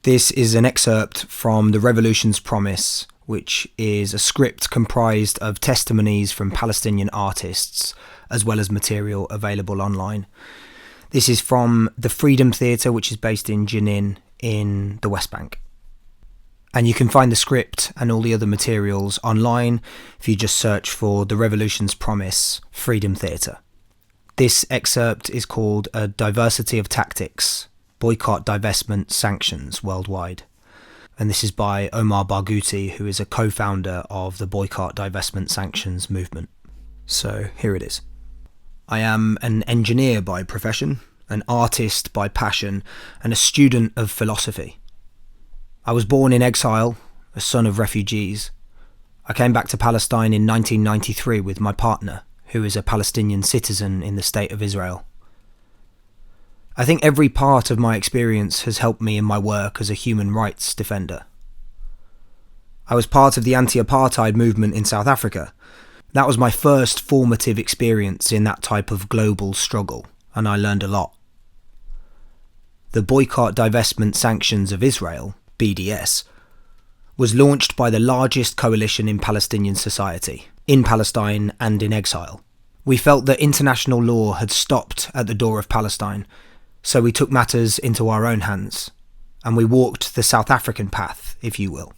This is an excerpt from The Revolution's Promise, which is a script comprised of testimonies from Palestinian artists, as well as material available online. This is from the Freedom Theatre, which is based in Jenin in the West Bank. And you can find the script and all the other materials online if you just search for The Revolution's Promise, Freedom Theatre. This excerpt is called A Diversity of Tactics, Boycott, Divestment, Sanctions Worldwide. And this is by Omar Barghouti, who is a co-founder of the Boycott, Divestment, Sanctions movement. So here it is. I am an engineer by profession, an artist by passion, and a student of philosophy. I was born in exile, a son of refugees. I came back to Palestine in 1993 with my partner, who is a Palestinian citizen in the State of Israel. I think every part of my experience has helped me in my work as a human rights defender. I was part of the anti-apartheid movement in South Africa. That was my first formative experience in that type of global struggle, and I learned a lot. The Boycott, Divestment, Sanctions of Israel, BDS, was launched by the largest coalition in Palestinian society, in Palestine and in exile. We felt that international law had stopped at the door of Palestine, so we took matters into our own hands, and we walked the South African path, if you will.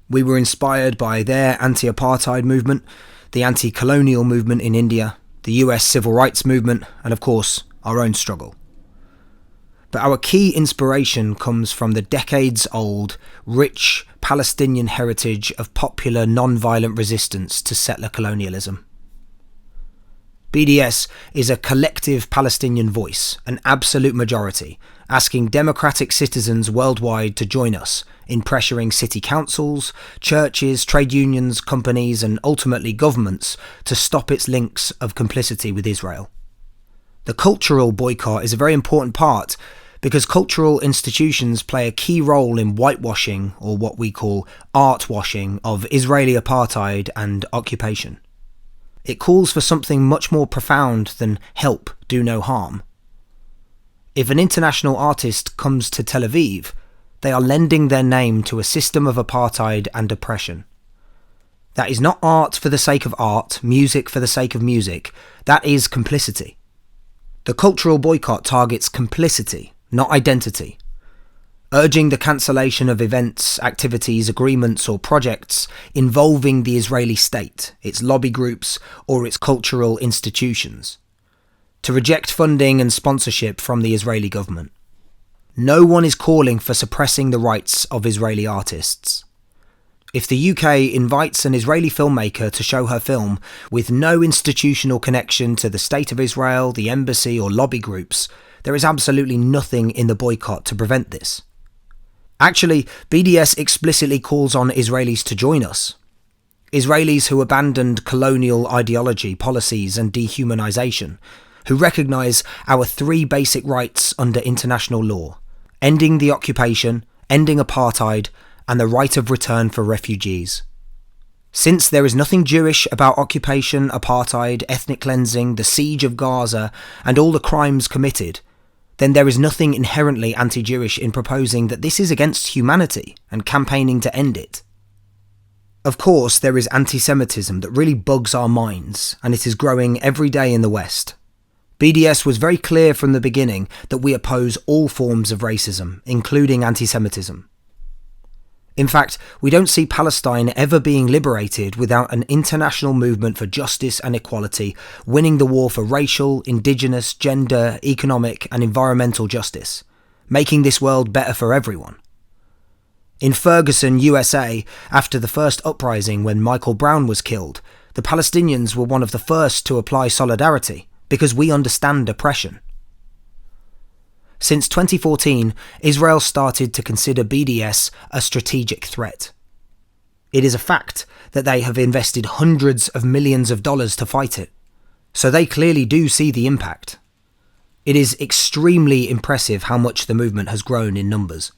We were inspired by their anti-apartheid movement, the anti-colonial movement in India, the US civil rights movement, and of course, our own struggle. But our key inspiration comes from the decades-old, rich Palestinian heritage of popular non-violent resistance to settler colonialism. BDS is a collective Palestinian voice, an absolute majority, asking democratic citizens worldwide to join us in pressuring city councils, churches, trade unions, companies, and ultimately governments to stop its links of complicity with Israel. The cultural boycott is a very important part because cultural institutions play a key role in whitewashing, or what we call art washing, of Israeli apartheid and occupation. It calls for something much more profound than help, do no harm. If an international artist comes to Tel Aviv, they are lending their name to a system of apartheid and oppression. That is not art for the sake of art, music for the sake of music. That is complicity. The cultural boycott targets complicity, not identity. Urging the cancellation of events, activities, agreements or projects involving the Israeli state, its lobby groups or its cultural institutions. To reject funding and sponsorship from the Israeli government. No one is calling for suppressing the rights of Israeli artists. If the UK invites an Israeli filmmaker to show her film with no institutional connection to the State of Israel, the embassy or lobby groups, there is absolutely nothing in the boycott to prevent this. Actually, BDS explicitly calls on Israelis to join us. Israelis who abandoned colonial ideology, policies and dehumanization, who recognise our three basic rights under international law: ending the occupation, ending apartheid, and the right of return for refugees. Since there is nothing Jewish about occupation, apartheid, ethnic cleansing, the siege of Gaza, and all the crimes committed, then there is nothing inherently anti-Jewish in proposing that this is against humanity and campaigning to end it. Of course, there is anti-Semitism that really bugs our minds, and it is growing every day in the West. BDS was very clear from the beginning that we oppose all forms of racism, including anti-Semitism. In fact, we don't see Palestine ever being liberated without an international movement for justice and equality, winning the war for racial, indigenous, gender, economic and environmental justice, making this world better for everyone. In Ferguson, USA, after the first uprising when Michael Brown was killed, the Palestinians were one of the first to apply solidarity, because we understand oppression. Since 2014, Israel started to consider BDS a strategic threat. It is a fact that they have invested hundreds of millions of dollars to fight it, so they clearly do see the impact. It is extremely impressive how much the movement has grown in numbers.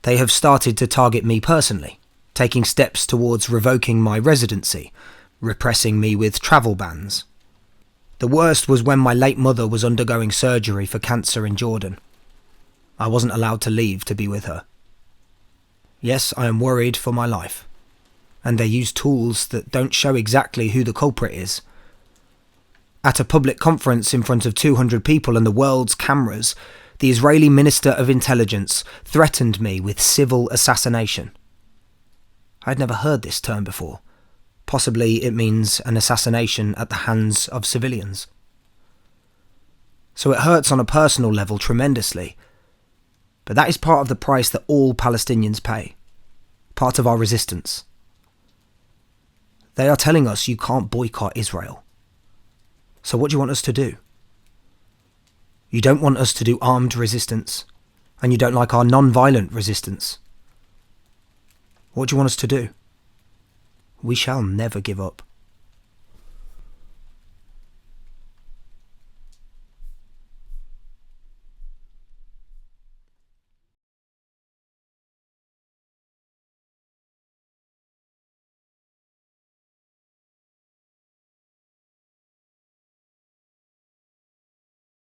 They have started to target me personally, taking steps towards revoking my residency, repressing me with travel bans. The worst was when my late mother was undergoing surgery for cancer in Jordan. I wasn't allowed to leave to be with her. Yes, I am worried for my life. And they use tools that don't show exactly who the culprit is. At a public conference in front of 200 people and the world's cameras, the Israeli Minister of Intelligence threatened me with civil assassination. I'd never heard this term before. Possibly it means an assassination at the hands of civilians. So it hurts on a personal level tremendously. But that is part of the price that all Palestinians pay. Part of our resistance. They are telling us you can't boycott Israel. So what do you want us to do? You don't want us to do armed resistance, and you don't like our non-violent resistance. What do you want us to do? We shall never give up.